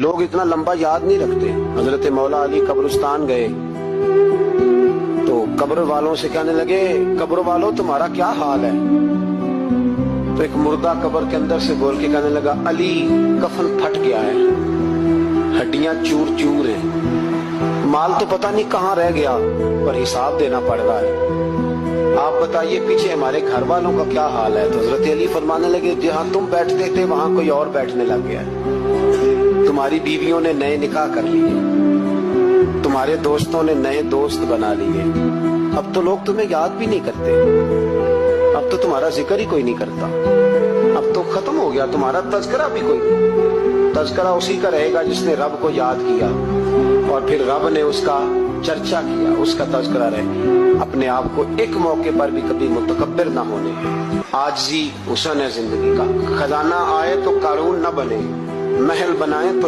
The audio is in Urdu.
لوگ اتنا لمبا یاد نہیں رکھتے. حضرت مولا علی قبرستان گئے تو قبر والوں سے کہنے لگے قبر والوں تمہارا کیا حال ہے؟ تو ایک مردہ قبر کے اندر سے بول کے کہنے لگا علی کفن پھٹ گیا ہے, ہڈیاں چور چور ہیں, مال تو پتہ نہیں کہاں رہ گیا پر حساب دینا پڑ رہا ہے. آپ بتائیے پیچھے ہمارے گھر والوں کا کیا حال ہے؟ تو حضرت علی فرمانے لگے جہاں تم بیٹھتے تھے وہاں کوئی اور بیٹھنے لگ گیا ہے, تمہاری بیویوں نے نئے نکاح کر لیے, تمہارے دوستوں نے نئے دوست بنا لیے, اب تو لوگ تمہیں یاد بھی نہیں کرتے, اب تو تمہارا ذکر ہی کوئی نہیں کرتا, اب تو ختم ہو گیا تمہارا تذکرہ بھی کوئی نہیں. تذکرہ اسی کا رہے گا جس نے رب کو یاد کیا اور پھر رب نے اس کا چرچا کیا, اس کا تذکرہ رہے. اپنے آپ کو ایک موقع پر بھی کبھی متکبر نہ ہونے, عاجزی حسن ہے زندگی کا. خزانہ آئے تو قارون نہ بنے, محل بنائے تو